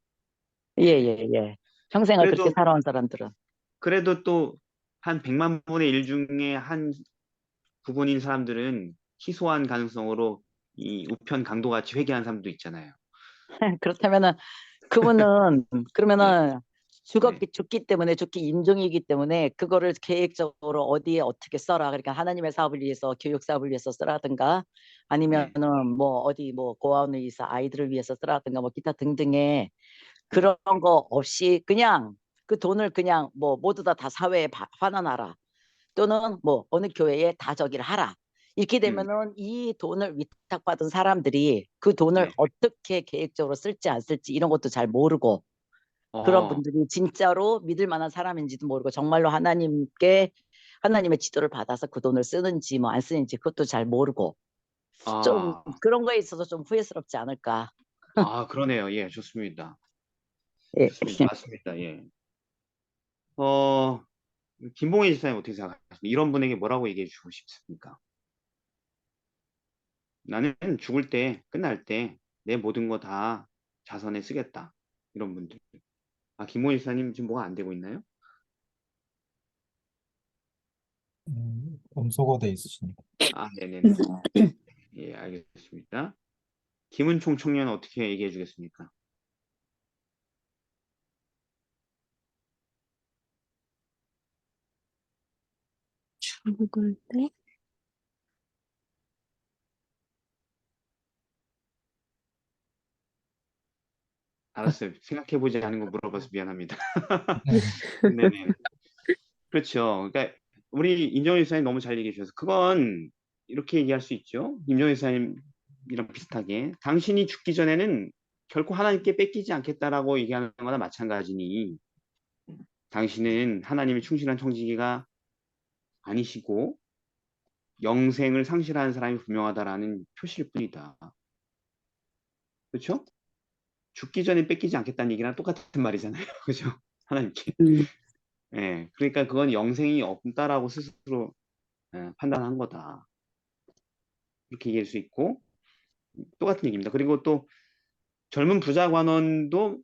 예, 네. 예, 예. 평생을 그렇게 그래도 살아온 사람들은. 그래도 또 한 100만 분의 1 중에 한 부분인 사람들은 희소한 가능성으로 이 우편 강도 같이 회귀한 사람도 있잖아요. 그렇다면은 그분은 네, 그러면은 네, 죽기 때문에 죽기 임종이기 때문에 그거를 계획적으로 어디에 어떻게 써라. 그러니까 하나님의 사업을 위해서 교육 사업을 위해서 쓰라든가 네, 아니면은 뭐 어디 뭐 고아원을 위해서 아이들을 위해서 쓰라든가 뭐 기타 등등의 네, 그런 거 없이 그냥 그 돈을 그냥 뭐 모두 다 사회에 환원하라. 또는 뭐 어느 교회에 다 저기를 하라. 이렇게 음, 되면은 이 돈을 위탁받은 사람들이 그 돈을 네, 어떻게 계획적으로 쓸지 안 쓸지 이런 것도 잘 모르고 그런 어, 분들이 진짜로 믿을 만한 사람인지도 모르고 정말로 하나님의 지도를 받아서 그 돈을 쓰는지 뭐 안 쓰는지 그것도 잘 모르고 좀 아, 그런 거에 있어서 좀 후회스럽지 않을까. 그러네요. 예, 좋습니다. 예. 좋습니다. 맞습니다. 예. 어, 김봉희 지사님 어떻게 생각하십니까? 이런 분에게 뭐라고 얘기해 주고 싶습니까? 나는 죽을 때, 끝날 때 내 모든 거 다 자선에 쓰겠다. 이런 분들. 김봉희 지사님 지금 뭐가 안 되고 있나요? 음소거 돼 있으시니까. 네네네. 예, 알겠습니다. 김은총 청년 어떻게 얘기해 주겠습니까? 죽을 때? 알았어요. 생각해보지 않은 거 물어봐서 미안합니다. 네. 네네. 그렇죠. 그러니까 우리 임정희 지사님 너무 잘 얘기해 주셔서 그건 이렇게 얘기할 수 있죠. 임정희 지사님이랑 비슷하게 당신이 죽기 전에는 결코 하나님께 뺏기지 않겠다라고 얘기하는 거나 마찬가지니 당신은 하나님의 충실한 청지기가 아니시고 영생을 상실하는 사람이 분명하다라는 표시일 뿐이다. 그렇죠? 죽기 전에 뺏기지 않겠다는 얘기랑 똑같은 말이잖아요. 그죠? 하나님께. 예, 그러니까 그건 영생이 없다라고 스스로 판단한 거다. 이렇게 얘기할 수 있고 똑같은 얘기입니다. 그리고 또 젊은 부자 관원도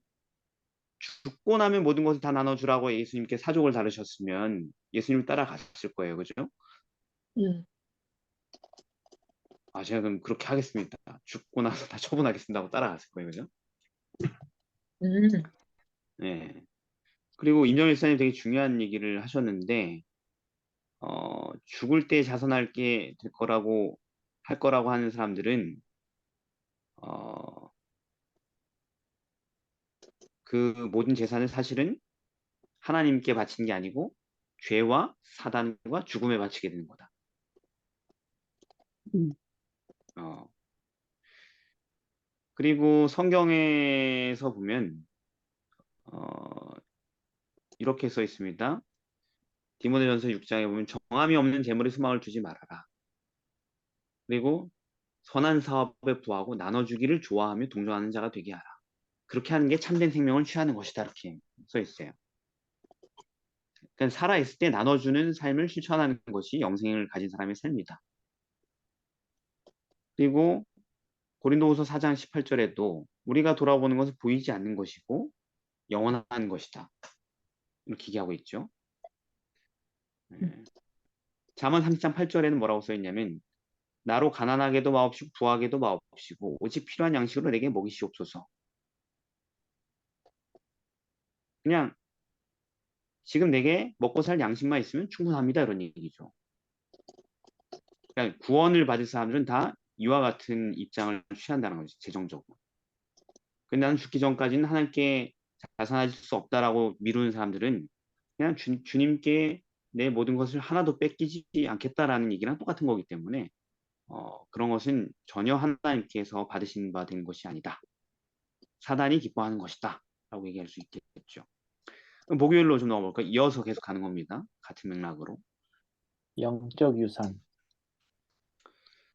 죽고 나면 모든 것을 다 나눠주라고 예수님께 사족을 다루셨으면 예수님 따라갔을 거예요. 그죠? 제가 그럼 그렇게 하겠습니다. 죽고 나서 다 처분하겠습니다 하고 따라갔을 거예요. 그죠? 음, 예. 그리고 임정일 사님 되게 중요한 얘기를 하셨는데 죽을 때 자선할 게 될 거라고 할 거라고 하는 사람들은 어, 그 모든 재산을 사실은 하나님께 바친 게 아니고 죄와 사단과 죽음에 바치게 되는 거다. 음. 어, 그리고 성경에서 보면 어, 이렇게 써 있습니다. 디모데전서 6장에 보면 정함이 없는 재물에 소망을 두지 말아라. 그리고 선한 사업에 부하고 나눠주기를 좋아하며 동정하는 자가 되게 하라. 그렇게 하는 게 참된 생명을 취하는 것이다. 이렇게 써 있어요. 그러니까 살아있을 때 나눠주는 삶을 실천하는 것이 영생을 가진 사람의 삶이다. 그리고 고린도후서 4장 18절에도 우리가 돌아보는 것은 보이지 않는 것이고 영원한 것이다. 이렇게 얘기하고 있죠. 잠언 30장 8절에는 뭐라고 써 있냐면 나로 가난하게도 마옵시고 부하게도 마옵시고 오직 필요한 양식으로 내게 먹이시옵소서. 그냥 지금 내게 먹고 살 양식만 있으면 충분합니다. 이런 얘기죠. 그러니까 구원을 받을 사람들은 다 이와 같은 입장을 취한다는 거지, 재정적으로. 근데 나는 죽기 전까지는 하나님께 자선할 수 없다라고 미루는 사람들은 그냥 주님께 내 모든 것을 하나도 뺏기지 않겠다라는 얘기랑 똑같은 거기 때문에 그런 것은 전혀 하나님께서 받으신 바 된 것이 아니다. 사단이 기뻐하는 것이다. 라고 얘기할 수 있겠죠. 그럼 목요일로 좀 넘어볼까? 이어서 계속 가는 겁니다. 같은 맥락으로. 영적 유산.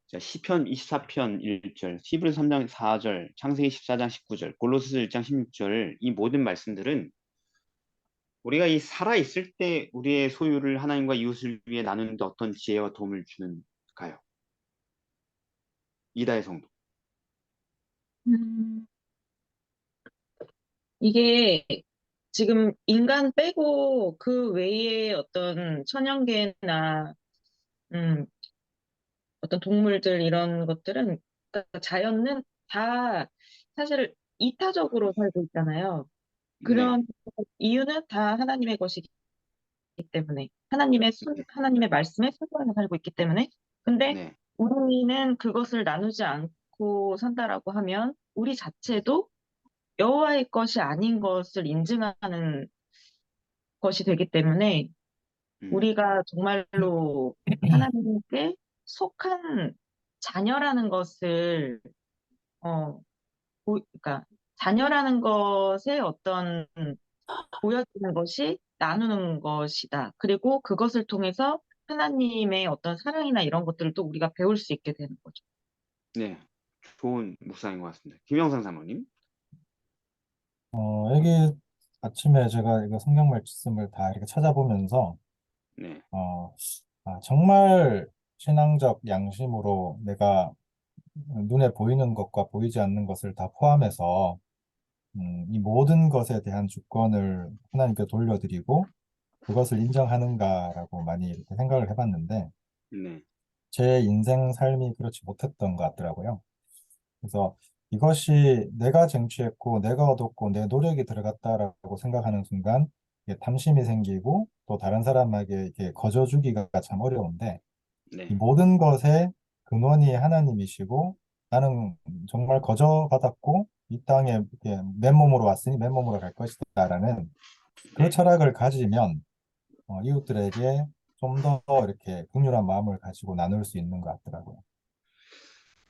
자, 시편 24편 1절, 히브리서 3장 4절, 창세기 14장 19절, 골로새서 1장 16절 이 모든 말씀들은 우리가 이 살아있을 때 우리의 소유를 하나님과 이웃을 위해 나누는데 어떤 지혜와 도움을 주는가요? 이다의 성도. 음, 이게 지금 인간 빼고 그 외에 어떤 천연계나 음, 어떤 동물들 이런 것들은 그러니까 자연은 다 사실 이타적으로 살고 있잖아요. 네, 그런 이유는 다 하나님의 것이기 때문에 하나님의 말씀에 순종해서 살고 있기 때문에 근데 네, 우리는 그것을 나누지 않고 산다라고 하면 우리 자체도 여호와의 것이 아닌 것을 인증하는 것이 되기 때문에 음, 우리가 정말로 하나님께 속한 자녀라는 것을 어, 그러니까 자녀라는 것에 어떤 보여지는 것이 나누는 것이다. 그리고 그것을 통해서 하나님의 어떤 사랑이나 이런 것들을 또 우리가 배울 수 있게 되는 거죠. 네, 좋은 묵상인 것 같습니다. 김영상 사모님. 여기 아침에 제가 이거 성경 말씀을 다 이렇게 찾아보면서, 네, 어, 정말 신앙적 양심으로 내가 눈에 보이는 것과 보이지 않는 것을 다 포함해서 이 모든 것에 대한 주권을 하나님께 돌려드리고 그것을 인정하는가라고 많이 이렇게 생각을 해봤는데 네, 제 인생 삶이 그렇지 못했던 것 같더라고요. 그래서 이것이 내가 쟁취했고 내가 얻었고 내 노력이 들어갔다라고 생각하는 순간 이게 탐심이 생기고 또 다른 사람에게 이렇게 거저주기가 참 어려운데 이 네, 모든 것의 근원이 하나님이시고 나는 정말 거저받았고 이 땅에 이렇게 맨몸으로 왔으니 맨몸으로 갈 것이다라는 그 네. 철학을 가지면 이웃들에게 좀 더 이렇게 긍휼한 마음을 가지고 나눌 수 있는 것 같더라고요.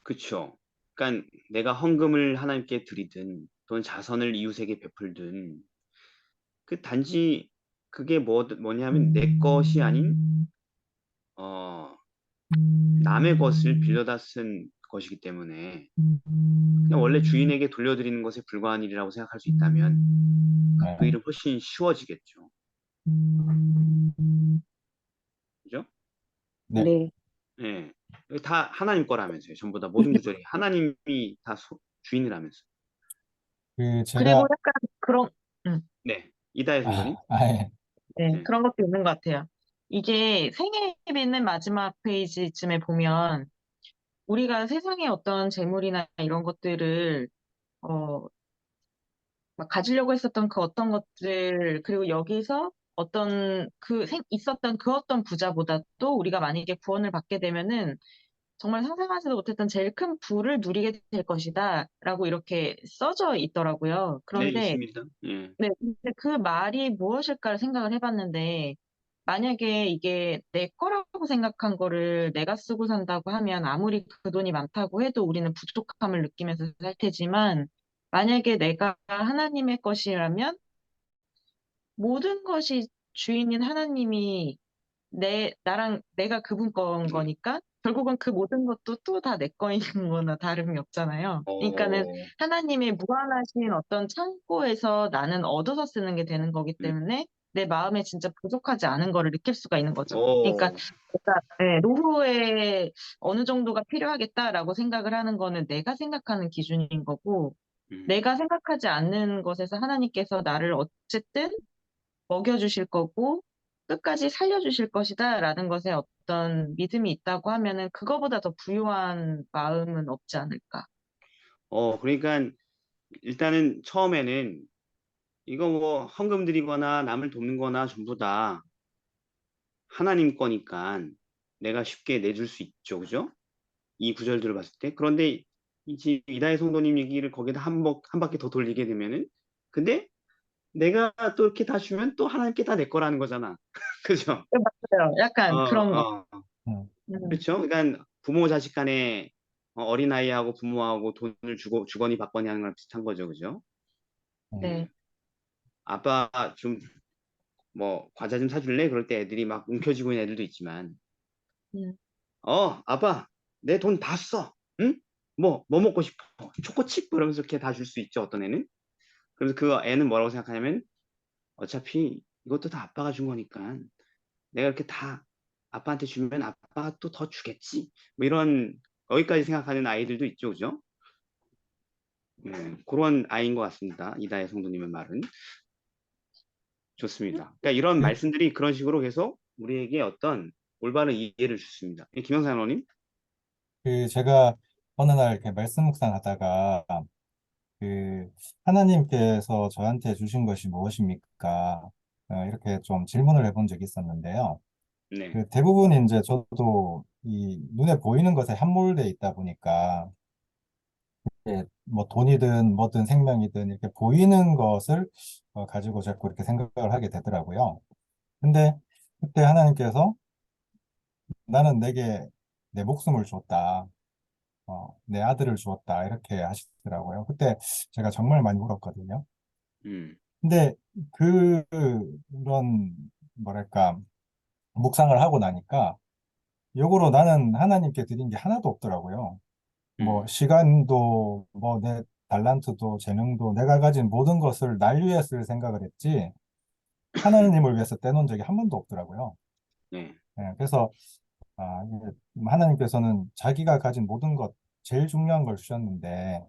그쵸. 그러니까 내가 헌금을 하나님께 드리든 또는 자선을 이웃에게 베풀든 그 단지 그게 뭐냐면 내 것이 아닌 어, 남의 것을 빌려다 쓴 것이기 때문에 그냥 원래 주인에게 돌려드리는 것에 불과한 일이라고 생각할 수 있다면 그 네. 일은 훨씬 쉬워지겠죠. 그죠? 네. 네. 예. 다 하나님 거라면서요. 전부 다 모든 구절이 하나님이 다 주인이라면서. 그 그리고 제가 약간 그런, 음, 네. 이다혜 성도님. 예. 네, 네. 그런 것도 있는 것 같아요. 이게 생애 있는 마지막 페이지쯤에 보면 우리가 세상의 어떤 재물이나 이런 것들을 어, 막 가지려고 했었던 그 어떤 것들, 그리고 여기서 있었던 그 어떤 부자보다도 우리가 만약에 구원을 받게 되면은 정말 상상하지도 못했던 제일 큰 부를 누리게 될 것이다. 라고 이렇게 써져 있더라고요. 네, 그런데, 있습니다. 예. 네, 근데 그 말이 무엇일까를 생각을 해봤는데, 만약에 이게 내 거라고 생각한 거를 내가 쓰고 산다고 하면 아무리 그 돈이 많다고 해도 우리는 부족함을 느끼면서 살 테지만, 만약에 내가 하나님의 것이라면 모든 것이 주인인 하나님이 나랑 내가 그분 건 거니까 결국은 그 모든 것도 또 다 내 거인 거나 다름이 없잖아요. 그러니까는 어, 하나님의 무한하신 어떤 창고에서 나는 얻어서 쓰는 게 되는 거기 음, 때문에 내 마음에 진짜 부족하지 않은 거를 느낄 수가 있는 거죠. 그러니까 어, 내가 노후에 어느 정도가 필요하겠다라고 생각을 하는 거는 내가 생각하는 기준인 거고 음, 내가 생각하지 않는 것에서 하나님께서 나를 어쨌든 먹여주실 거고 끝까지 살려주실 것이다라는 것에 어떤 믿음이 있다고 하면은 그거보다 더 부유한 마음은 없지 않을까. 그러니까 일단은 처음에는 이거 뭐 헌금 드리거나 남을 돕는 거나 전부 다 하나님 거니까 내가 쉽게 내줄 수 있죠. 그죠? 이 구절들을 봤을 때. 그런데 이제 이다혜 성도님 얘기를 거기다 한 바퀴 더 돌리게 되면은 근데 내가 또 이렇게 다 주면 또 하나님께 다 내 거라는 거잖아. 그죠? 맞아요. 약간 그런 거. 어. 음, 음, 그렇죠. 그러니까 부모 자식 간에 어린아이하고 부모하고 돈을 주거니 받거니 하는 거랑 비슷한 거죠. 그죠? 네. 아빠 좀 뭐 과자 좀 사줄래? 그럴 때 애들이 막 움켜쥐고 있는 애들도 있지만 음, 아빠 내 돈 다 써. 응? 뭐 먹고 싶어? 초코칩? 그러면서 이렇게 다 줄 수 있죠. 어떤 애는. 그래서 그 애는 뭐라고 생각하냐면 어차피 이것도 다 아빠가 준 거니까 내가 이렇게 다 아빠한테 주면 아빠가 또 더 주겠지. 뭐 이런 여기까지 생각하는 아이들도 있죠. 그죠? 그런 아이인 것 같습니다. 이다혜 성도님의 말은. 좋습니다. 그러니까 이런 그, 말씀들이 그런 식으로 계속 우리에게 어떤 올바른 이해를 주십니다. 김영사 장로님? 제가 어느 날 이렇게 말씀 묵상하다가 그 하나님께서 저한테 주신 것이 무엇입니까? 이렇게 좀 질문을 해본 적이 있었는데요. 네. 그 대부분 이제 저도 이 눈에 보이는 것에 함몰돼 있다 보니까 뭐 돈이든 뭐든 생명이든 이렇게 보이는 것을 가지고 자꾸 이렇게 생각을 하게 되더라고요. 근데 그때 하나님께서 나는 내게 내 목숨을 줬다. 내 아들을 주었다. 이렇게 하시더라고요. 그때 제가 정말 많이 울었거든요. 음, 근데 그런 뭐랄까 묵상을 하고 나니까 역으로 나는 하나님께 드린 게 하나도 없더라고요. 뭐 음, 시간도 뭐 내 달란트도 재능도 내가 가진 모든 것을 날 위해 쓸 생각을 했지 하나님을 위해서 떼놓은 적이 한 번도 없더라고요. 네. 그래서 이게 하나님께서는 자기가 가진 모든 것 제일 중요한 걸 주셨는데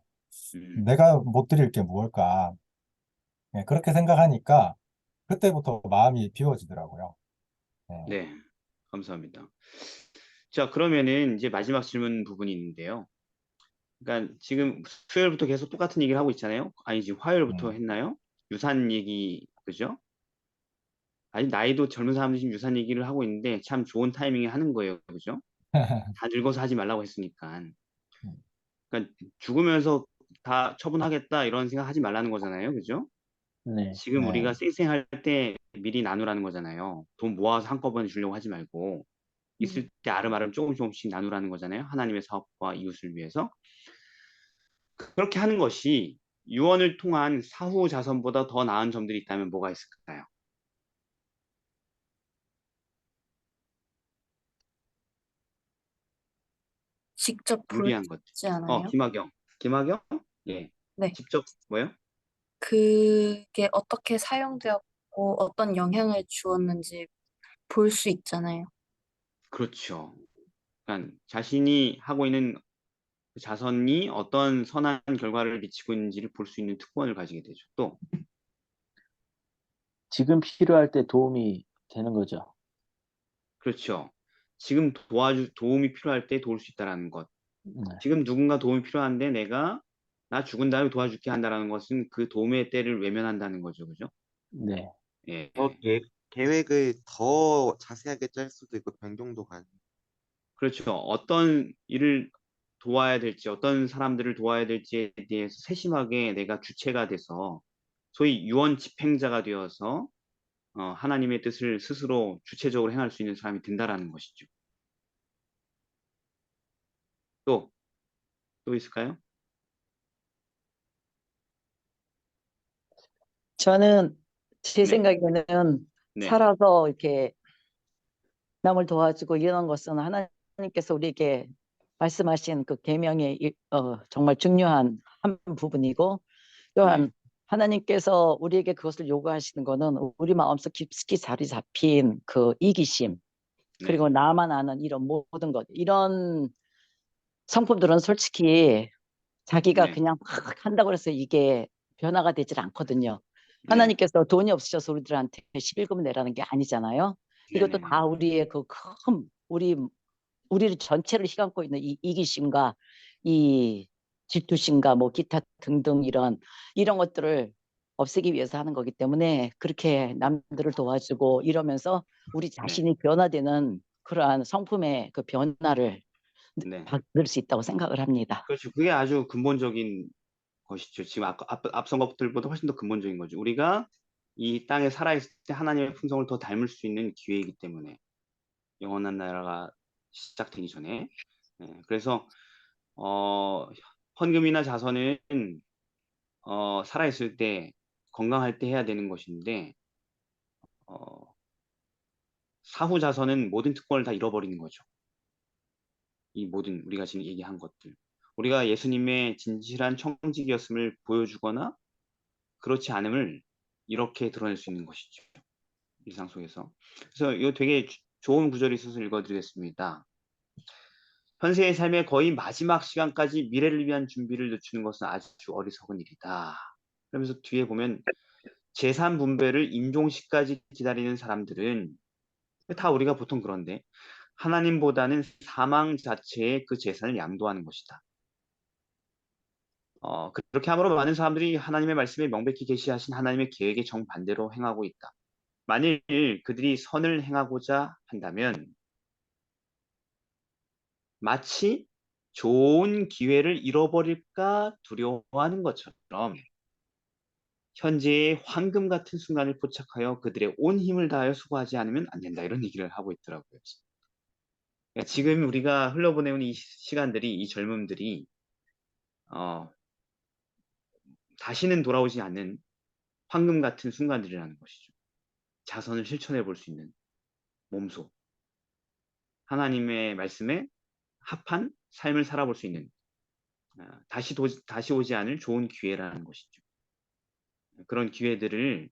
음, 내가 못 드릴 게 무엇일까? 그렇게 생각하니까 그때부터 마음이 비워지더라고요. 예. 네. 감사합니다. 자, 그러면은 이제 마지막 질문 부분이 있는데요. 그러니까 지금 수요일부터 계속 똑같은 얘기를 하고 있잖아요. 아니지, 화요일부터 음. 했나요? 유산 얘기, 그죠? 아직 나이도 젊은 사람들이 지금 유산 얘기를 하고 있는데 참 좋은 타이밍에 하는 거예요. 그죠? 다 늙어서 하지 말라고 했으니까. 그러니까 죽으면서 다 처분하겠다 이런 생각 하지 말라는 거잖아요. 그죠? 네. 지금 네. 우리가 쌩쌩할 때 미리 나누라는 거잖아요. 돈 모아서 한꺼번에 주려고 하지 말고 있을 때 아름아름 조금씩 나누라는 거잖아요. 하나님의 사업과 이웃을 위해서. 그렇게 하는 것이 유언을 통한 사후 자선보다 더 나은 점들이 있다면 뭐가 있을까요? 직접 볼 유리한 수 것. 있지 않아요? 김학영. 김학영? 예. 네. 직접 뭐요? 그게 어떻게 사용되었고 어떤 영향을 주었는지 볼 수 있잖아요. 그렇죠. 그러니까 자신이 하고 있는 그 자선이 어떤 선한 결과를 미치고 있는지를 볼 수 있는 특권을 가지게 되죠. 또 지금 필요할 때 도움이 되는 거죠. 그렇죠. 지금 도움이 필요할 때 도울 수 있다라는 것. 네. 지금 누군가 도움이 필요한데 내가 나 죽은 다음에 도와줄게 한다라는 것은 그 도움의 때를 외면한다는 거죠. 그죠? 네. 예. 계획을 더 자세하게 짤 수도 있고 변경도 가능. 그렇죠. 어떤 일을 도와야 될지, 어떤 사람들을 도와야 될지에 대해서 세심하게 내가 주체가 돼서 소위 유언 집행자가 되어서 하나님의 뜻을 스스로 주체적으로 행할 수 있는 사람이 된다라는 것이죠. 또, 또 있을까요? 저는 제 네, 생각에는 네, 살아서 이렇게 남을 도와주고 이런 것은 하나님께서 우리에게 말씀하신 그 계명의 정말 중요한 한 부분이고 네, 또한 하나님께서 우리에게 그것을 요구하시는 것은 우리 마음속 깊숙이 자리 잡힌 그 이기심 네, 그리고 나만 아는 이런 모든 것 이런 성품들은 솔직히 자기가 네, 그냥 막 한다고 해서 이게 변화가 되질 않거든요. 네, 하나님께서 돈이 없으셔서 우리들한테 11금 내라는 게 아니잖아요. 네, 이것도 네, 다 우리의 그 큰 우리를 전체를 휘감고 있는 이 이기심과 이 질투심과 뭐 기타 등등 이런 것들을 없애기 위해서 하는 거기 때문에 그렇게 남들을 도와주고 이러면서 우리 네, 자신이 변화되는 그러한 성품의 그 변화를 네. 받을 수 있다고 생각을 합니다. 그렇죠. 그게 아주 근본적인 것이죠. 지금 앞선 것들보다 훨씬 더 근본적인 거죠. 우리가 이 땅에 살아있을 때 하나님의 품성을 더 닮을 수 있는 기회이기 때문에 영원한 나라가 시작되기 전에. 그래서 헌금이나 자선은 살아있을 때 건강할 때 해야 되는 것인데 사후 자선은 모든 특권을 다 잃어버리는 거죠. 이 모든 우리가 지금 얘기한 것들. 우리가 예수님의 진실한 청직이었음을 보여주거나 그렇지 않음을 이렇게 드러낼 수 있는 것이죠. 일상 속에서. 그래서 이거 되게 좋은 구절이 있어서 읽어드리겠습니다. 현세의 삶의 거의 마지막 시간까지 미래를 위한 준비를 늦추는 것은 아주 어리석은 일이다. 그러면서 뒤에 보면 재산 분배를 임종식까지 기다리는 사람들은 다 우리가 보통 그런데 하나님보다는 사망 자체에 그 재산을 양도하는 것이다. 그렇게 함으로 많은 사람들이 하나님의 말씀에 명백히 계시하신 하나님의 계획에 정반대로 행하고 있다. 만일 그들이 선을 행하고자 한다면 마치 좋은 기회를 잃어버릴까 두려워하는 것처럼 현재의 황금 같은 순간을 포착하여 그들의 온 힘을 다하여 수고하지 않으면 안 된다. 이런 얘기를 하고 있더라고요. 그러니까 지금 우리가 흘러보내온 이 시간들이, 이 젊음들이 다시는 돌아오지 않는 황금 같은 순간들이라는 것이죠. 자선을 실천해 볼 수 있는 몸소 하나님의 말씀에 합한 삶을 살아볼 수 있는 다시 오지 않을 좋은 기회라는 것이죠. 그런 기회들을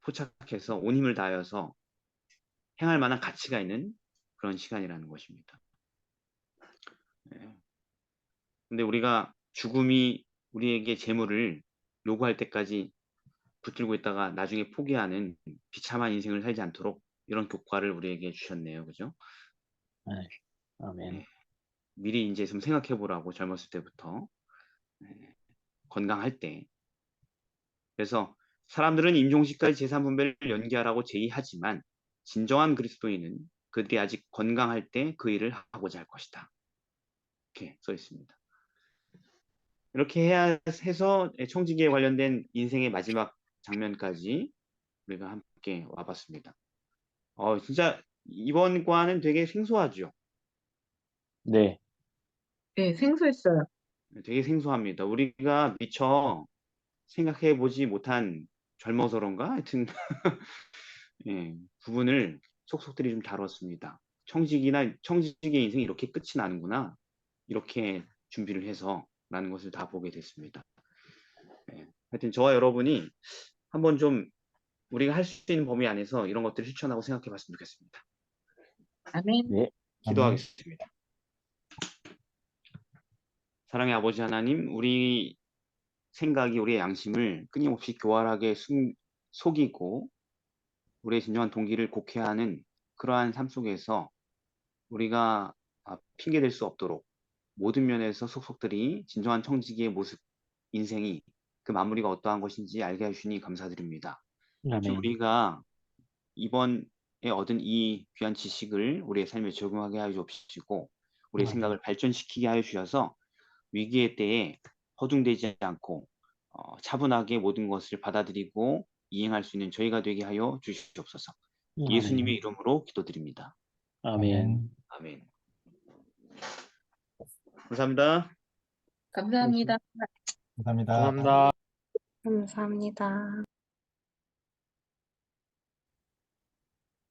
포착해서 온 힘을 다하여서 행할 만한 가치가 있는 그런 시간이라는 것입니다. 근데 우리가 죽음이 우리에게 재물을 요구할 때까지 붙들고 있다가 나중에 포기하는 비참한 인생을 살지 않도록 이런 교과를 우리에게 주셨네요. 그죠? 아멘. 미리 이제 좀 생각해 보라고 젊었을 때부터 건강할 때. 그래서 사람들은 임종식까지 재산 분배를 연기하라고 제의하지만 진정한 그리스도인은 그들이 아직 건강할 때 그 일을 하고자 할 것이다. 이렇게 써 있습니다. 이렇게 해야 해서 청지기에 관련된 인생의 마지막 장면까지 우리가 함께 와봤습니다. 진짜 이번 과는 되게 생소하죠. 네. 네, 생소했어요. 되게 생소합니다. 우리가 미처 생각해 보지 못한 젊어서 그런가? 하여튼 부분을 속속들이 좀 다뤘습니다. 청지기의 인생이 이렇게 끝이 나는구나. 이렇게 준비를 해서 라는 것을 다 보게 됐습니다. 하여튼 저와 여러분이 한번 좀 우리가 할 수 있는 범위 안에서 이런 것들을 실천하고 생각해 봤으면 좋겠습니다. 아멘. 네. 기도하겠습니다. 사랑의 아버지 하나님, 우리 생각이 우리의 양심을 끊임없이 교활하게 속이고 우리의 진정한 동기를 곡해하는 그러한 삶 속에서 우리가 핑계댈 수 없도록 모든 면에서 속속들이 진정한 청지기의 모습, 인생이 그 마무리가 어떠한 것인지 알게 해주시니 감사드립니다. 아멘. 우리가 이번에 얻은 이 귀한 지식을 우리의 삶에 적용하게 하여 주시고 우리의 생각을 발전시키게 하여 주셔서 위기의 때에 허둥대지 않고 차분하게 모든 것을 받아들이고 이행할 수 있는 저희가 되게 하여 주시옵소서. 예수님의 이름으로 기도드립니다. 아멘. 아멘. 감사합니다. 감사합니다. 감사합니다. 감사합니다. 감사합니다.